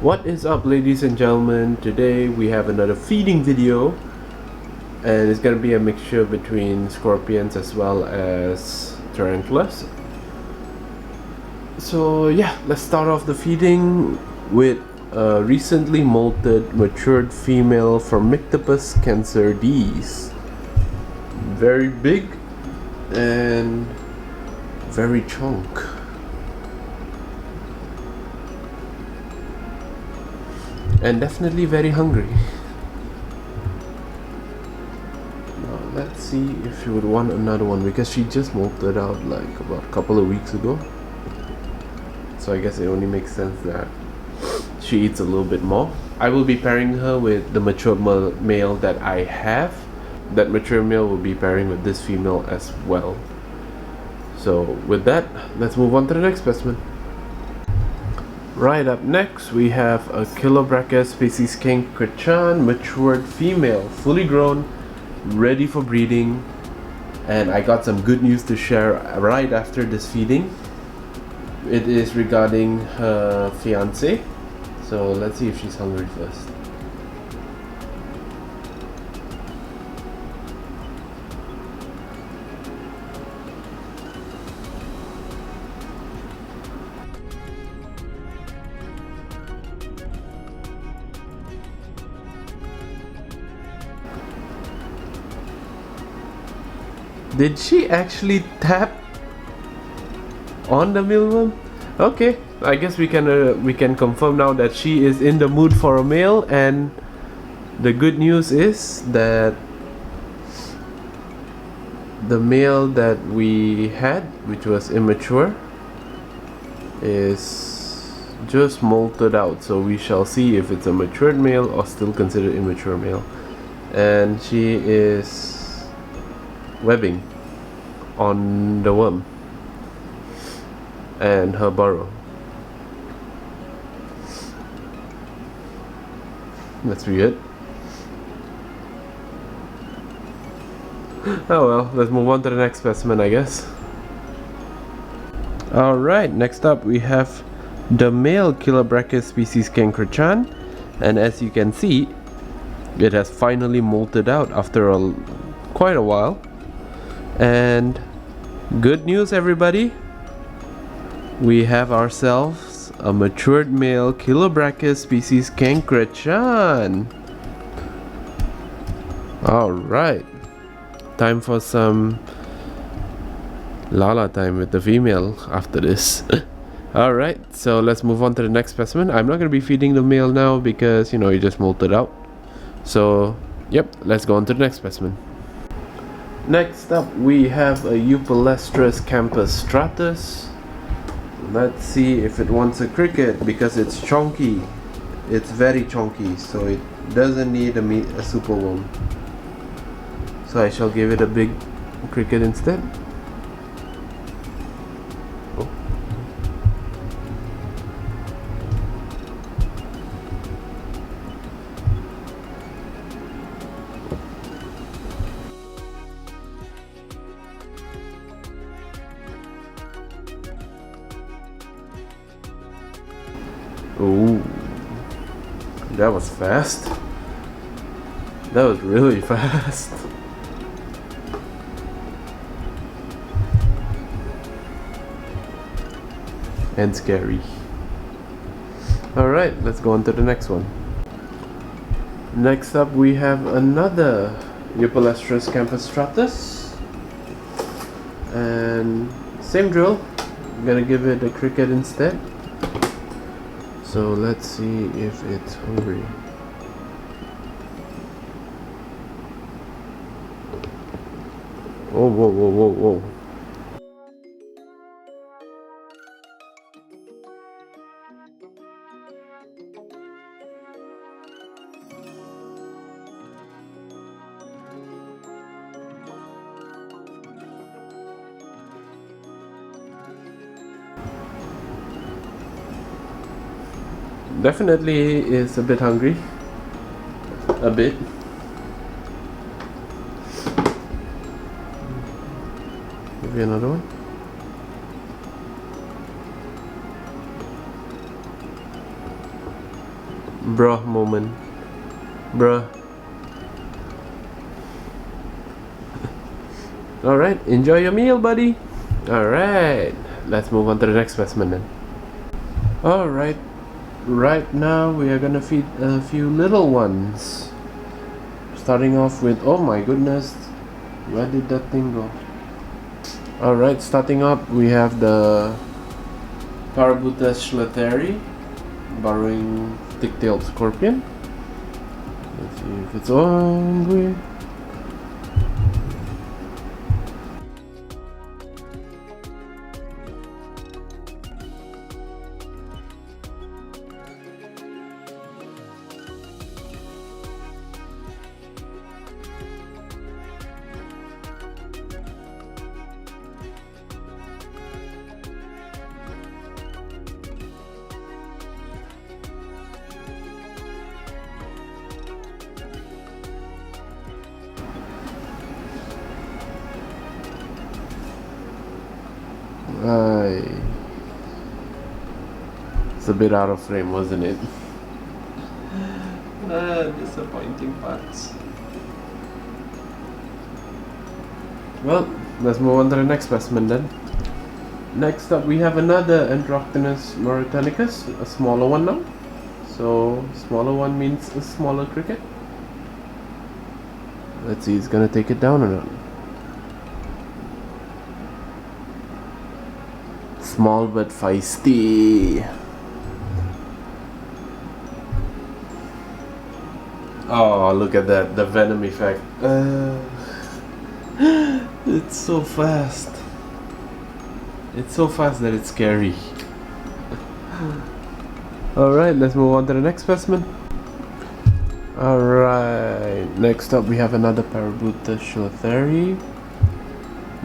What is up, ladies and gentlemen? Today we have another feeding video, and it's gonna be a mixture between scorpions as well as tarantulas. So yeah, let's start off the feeding with a recently molted matured female Formictopus cancerdes. Very big and very chunk. And definitely very hungry. Now let's see if she would want another one, because she just molted out like about a couple of weeks ago. So I guess it only makes sense that she eats a little bit more. I will be pairing her with the mature male that I have. That mature male will be pairing with this female as well. So with that, let's move on to the next specimen. Right up next, we have a Eupalestrous species Cancrechan matured female, fully grown, ready for breeding. And I got some good news to share right after this feeding. It is regarding her fiance. So let's see if she's hungry first. Did she actually tap on the mealworm? Okay, I guess we can confirm now that she is in the mood for a male, and the good news is that the male that we had, which was immature, is just molted out. So we shall see if it's a matured male or still considered immature male. And she is webbing on the worm and her burrow. That's weird. Oh well, let's move on to the next specimen, I guess. Alright, next up we have the male Eupalestrous species Cancrechan, and as you can see, it has finally molted out after quite a while. And good news, everybody, we have ourselves a matured male Eupalestrous species Cancrechan. Alright, time for some Lala time with the female after this. Alright, so let's move on to the next specimen. I'm not going to be feeding the male now because, you know, he just molted out. So, yep, let's go on to the next specimen. Next up, we have a Eupalestrous campus stratus. Let's see if it wants a cricket, because it's chunky. It's very chunky, so it doesn't need a super worm. So I shall give it a big cricket instead. Oh. Ooh, that was fast. That was really fast. And scary. Alright, let's go on to the next one. Next up, we have another Eupalestrous campus stratus. And same drill. I'm gonna give it a cricket instead. So let's see if it's hungry. Oh, whoa, whoa, whoa, whoa. Definitely is a bit hungry. A bit. Maybe another one. Bruh moment. Bruh. Alright, enjoy your meal, buddy. Alright, let's move on to the next specimen then. Alright, right now we are gonna feed a few little ones. Starting off with, oh my goodness, where did that thing go? Alright, starting up we have the Tarantula, burrowing thick-tailed scorpion. Let's see if it's hungry. It's a bit out of frame, wasn't it? Disappointing parts. Well, let's move on to the next specimen then. Next up we have another Antroctinus mauritanicus, a smaller one now. So, smaller one means a smaller cricket. Let's see, it's gonna take it down or not. Small but feisty. Oh, look at that, the venom effect. It's so fast. It's so fast that it's scary. Alright, let's move on to the next specimen. Alright, next up we have another Parabuta,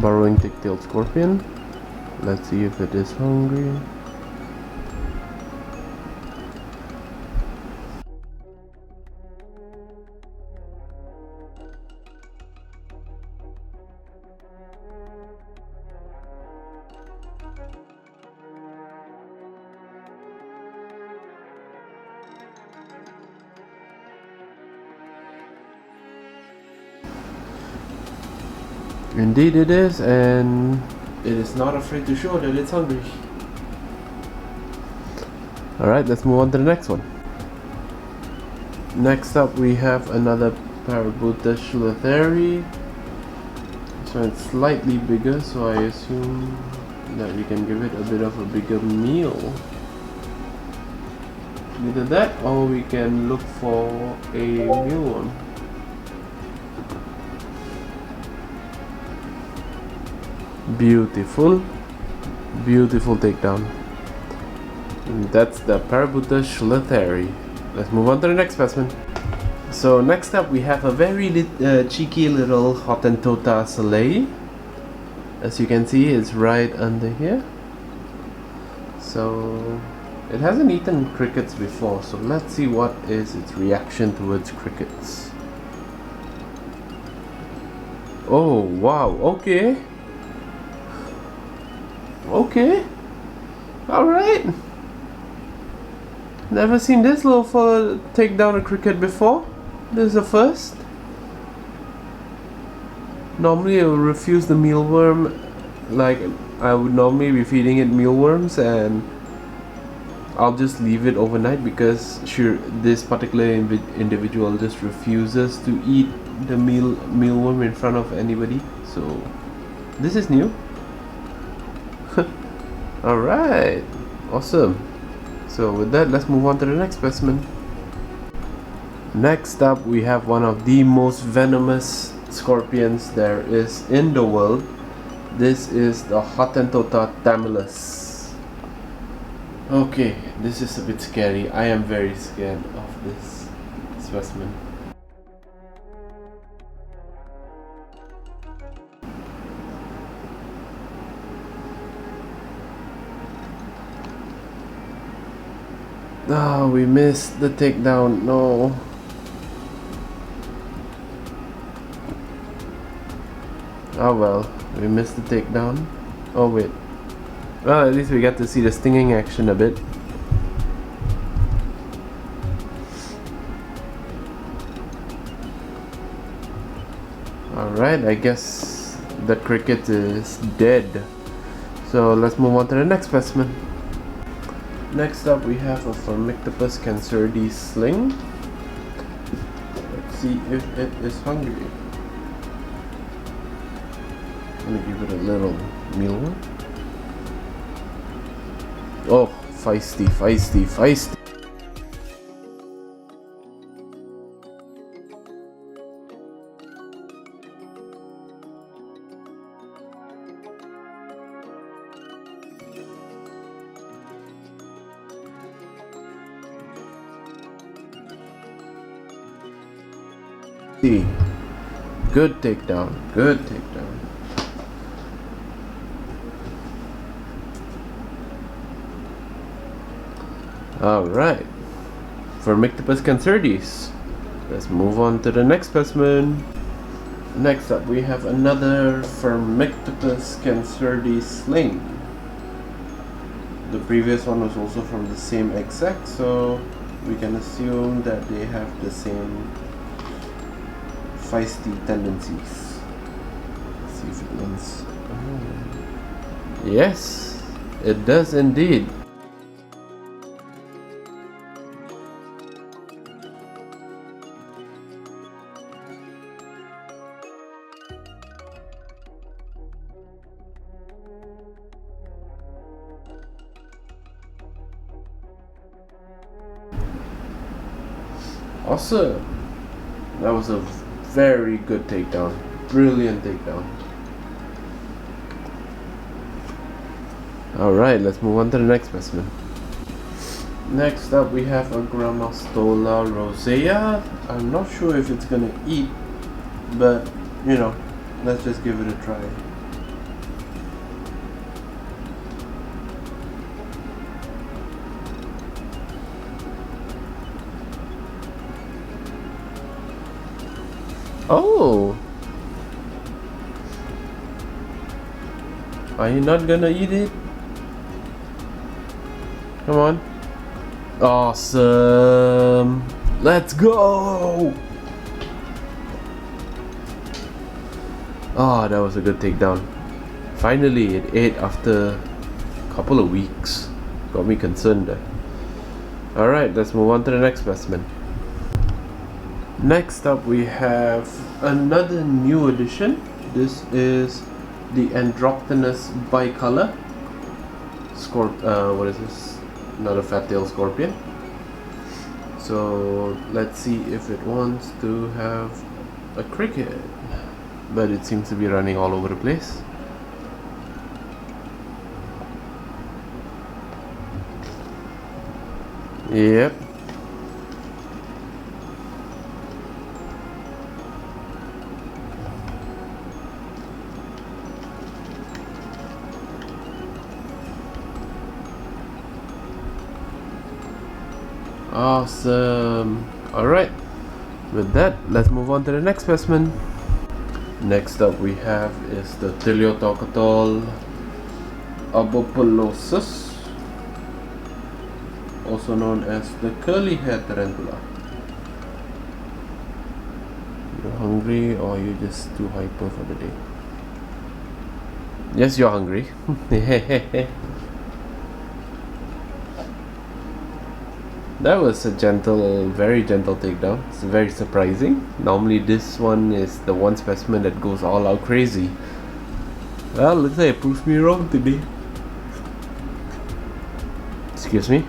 burrowing thick-tailed scorpion. Let's see if it is hungry. Indeed it is, and it is not afraid to show that it's hungry. Alright, let's move on to the next one. Next up we have another Parabuta. This one's slightly bigger, so I assume that we can give it a bit of a bigger meal. Either that or we can look for a mealworm. Beautiful, beautiful takedown. And that's the Parabuta. Let's move on to the next specimen. So next up we have a very cheeky little Hottentotta Soleil. As you can see, it's right under here. So it hasn't eaten crickets before, so let's see what is its reaction towards crickets. Oh wow, okay. Okay, alright. Never seen this little fella take down a cricket before. This is the first. Normally I would refuse the mealworm. Like, I would normally be feeding it mealworms and I'll just leave it overnight because sure, this particular individual just refuses to eat the mealworm in front of anybody. So, this is new. Alright, awesome. So with that, let's move on to the next specimen. Next up we have one of the most venomous scorpions there is in the world. This is the Hottentotta tamilus. Okay, this is a bit scary. I am very scared of this specimen. Oh, we missed the takedown. No. Oh well, we missed the takedown. Oh wait. Well, at least we got to see the stinging action a bit. Alright, I guess the cricket is dead. So let's move on to the next specimen. Next up we have a Formictopus cancerides sling. Let's see if it is hungry. I'm gonna give it a little meal. Oh, feisty, feisty, feisty. Good takedown, good takedown. Alright, Formictopus cancerides. Let's move on to the next specimen. Next up we have another Formictopus cancerides sling. The previous one was also from the same exec, so we can assume that they have the same feisty tendencies. Let's see if it wins. Oh. Yes, it does indeed. Awesome. That was a very good takedown. Brilliant takedown. Alright, let's move on to the next specimen. Next up we have a Grammostola rosea. I'm not sure if it's gonna eat, but you know, let's just give it a try. Oh! Are you not gonna eat it? Come on. Awesome! Let's go! Ah, that was a good takedown. Finally, it ate after a couple of weeks. Got me concerned there. Alright, let's move on to the next specimen. Next up we have another new addition. This is the Androctonus bicolor. What is this? Another fat-tailed scorpion. So let's see if it wants to have a cricket. But it seems to be running all over the place. Yep. Awesome. Alright, with that, let's move on to the next specimen. Next up we have is the Teleotocotol abopolosus, also known as the curly hair tarantula. You're hungry or you're just too hyper for the day? Yes, you're hungry. That was a gentle, very gentle takedown. It's very surprising. Normally this one is the one specimen that goes all out crazy. Well, looks like it proves me wrong today. Excuse me?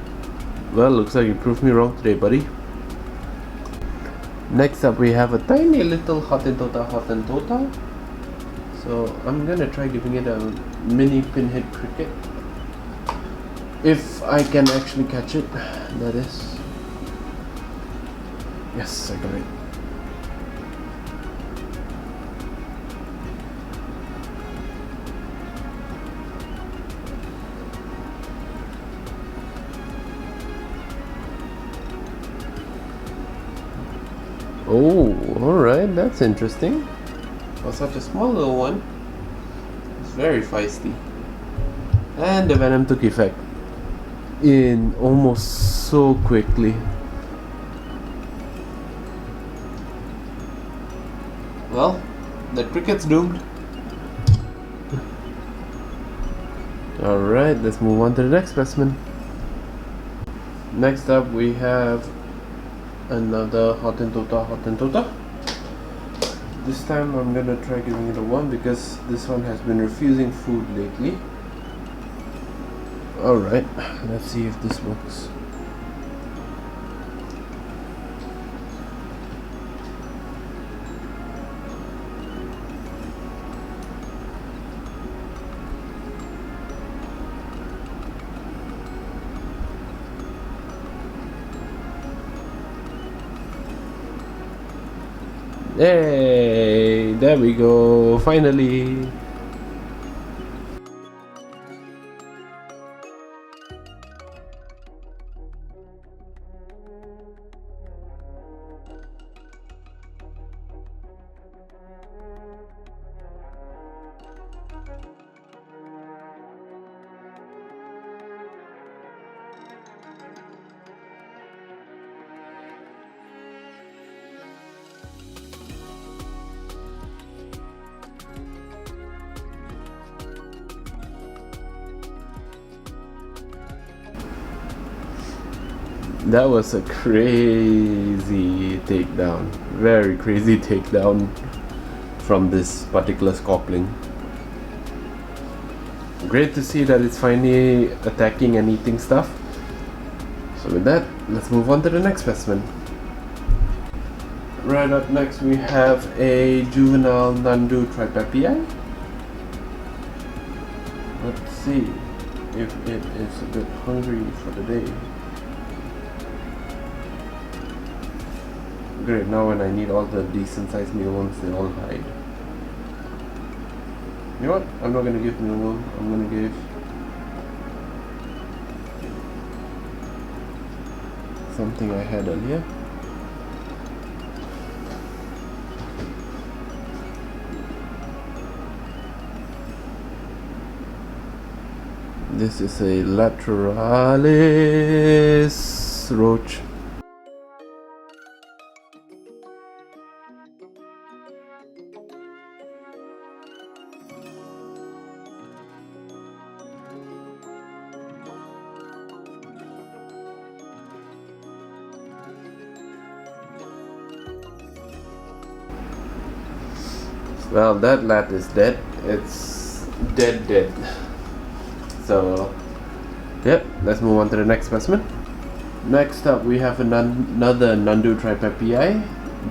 Well, looks like you proved me wrong today, buddy. Next up we have a tiny little Hottentotta. So I'm gonna try giving it a mini pinhead cricket. If I can actually catch it, that is. Yes, I got it. Oh, alright, that's interesting. For such a small little one, it's very feisty. And the venom took effect in almost so quickly. Well, the cricket's doomed. Alright, let's move on to the next specimen. Next up we have another Hottentotta. This time I'm gonna try giving it a 1 because this one has been refusing food lately. Alright, let's see if this works. Hey, there we go, finally. That was a crazy takedown, very crazy takedown from this particular scorpling. Great to see that it's finally attacking and eating stuff. So with that, let's move on to the next specimen. Right up next we have a juvenile Nandutripapia. Let's see if it is a bit hungry for the day. Great, now when I need all the decent sized mealworms, they all hide. You know what? I'm not gonna give mealworm, I'm gonna give something I had earlier. This is a Lateralis roach. Well, that lat is dead. It's dead. So, yep, let's move on to the next specimen. Next up, we have another Nandutripapia,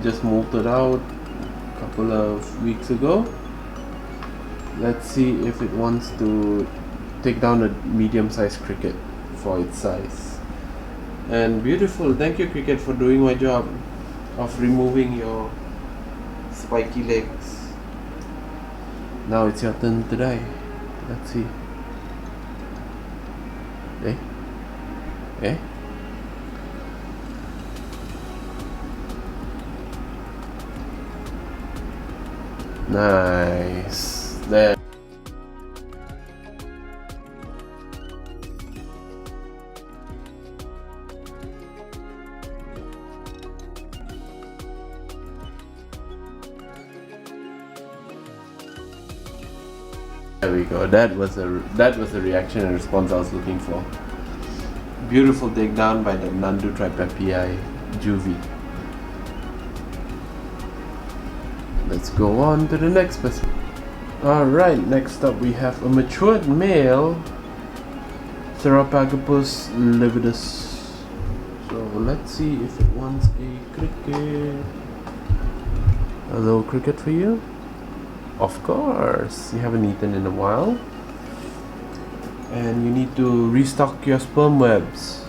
just molted out a couple of weeks ago. Let's see if it wants to take down a medium-sized cricket for its size. And beautiful, thank you cricket for doing my job of removing your spiky legs. Now it's your turn to die. Let's see. Eh? Nice. There. There we go. That was the reaction and response I was looking for. Beautiful takedown by the Nandutripapia juvie. Let's go on to the next specimen. Alright, next up we have a matured male Theropagopus lividus. So let's see if it wants a cricket. Hello cricket for you? Of course, you haven't eaten in a while. And you need to restock your sperm webs.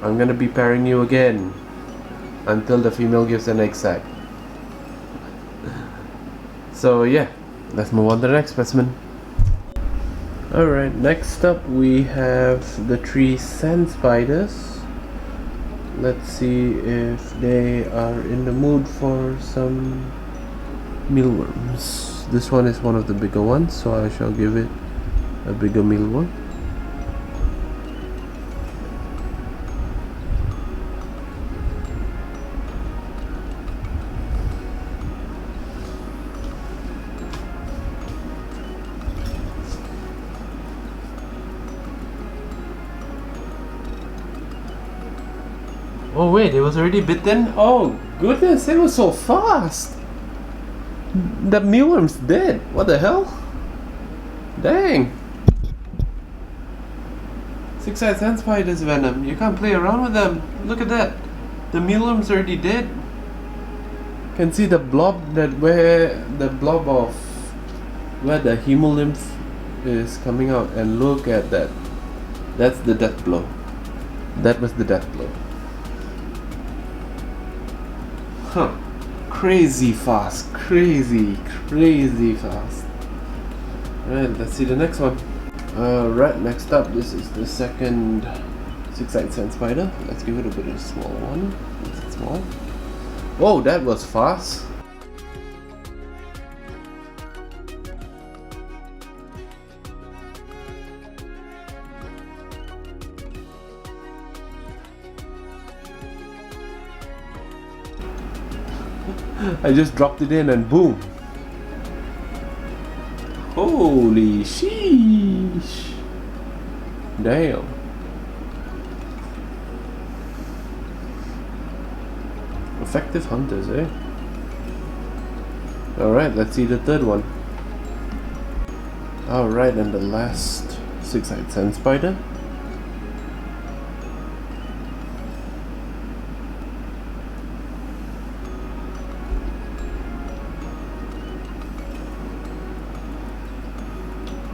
I'm gonna be pairing you again until the female gives an egg sac. So yeah, let's move on to the next specimen. Alright, next up we have the tree sand spiders. Let's see if they are in the mood for some mealworms. This one is one of the bigger ones, so I shall give it a bigger mealworm. Oh wait, it was already bitten? Oh goodness, it was so fast! The mealworm's dead. What the hell? Dang! Six-eyed sand spider's venom. You can't play around with them. Look at that. The mealworm's already dead. Can see the blob of where the hemolymph is coming out, and look at that. That's the death blow. That was the death blow. Huh. Crazy fast. Crazy fast. Alright, let's see the next one. Alright, next up, this is the second six-eyed sand spider. Let's give it a bit of a small one. Is it small? Whoa, that was fast. I just dropped it in and boom. Holy sheesh. Damn. Effective hunters, eh? Alright, let's see the third one. Alright, and the last six-eyed sand spider.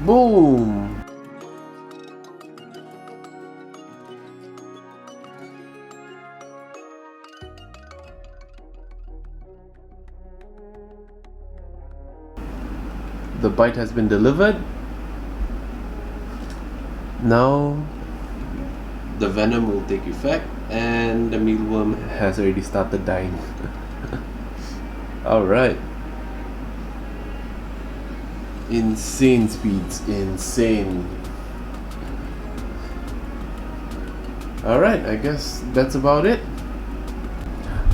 Boom! The bite has been delivered. Now the venom will take effect and the mealworm has already started dying. Alright. Insane speeds, insane. Alright, I guess that's about it.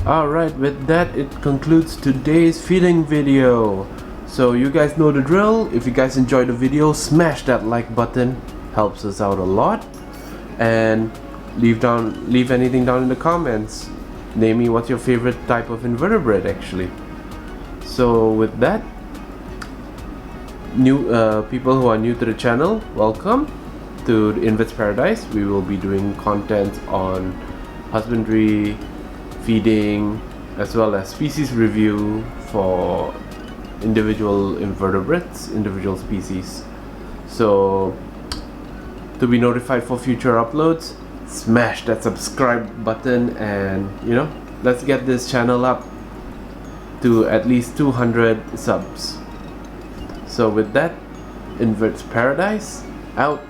Alright, with that it concludes today's feeding video. So you guys know the drill. If you guys enjoyed the video, smash that like button, helps us out a lot. And leave anything down in the comments. Name me what's your favorite type of invertebrate actually. So with that, new people who are new to the channel, welcome to the Inverts Paradise. We will be doing content on husbandry, feeding, as well as species review for individual invertebrates, individual species. So to be notified for future uploads, smash that subscribe button, and let's get this channel up to at least 200 subs. So with that, Inverts Paradise out.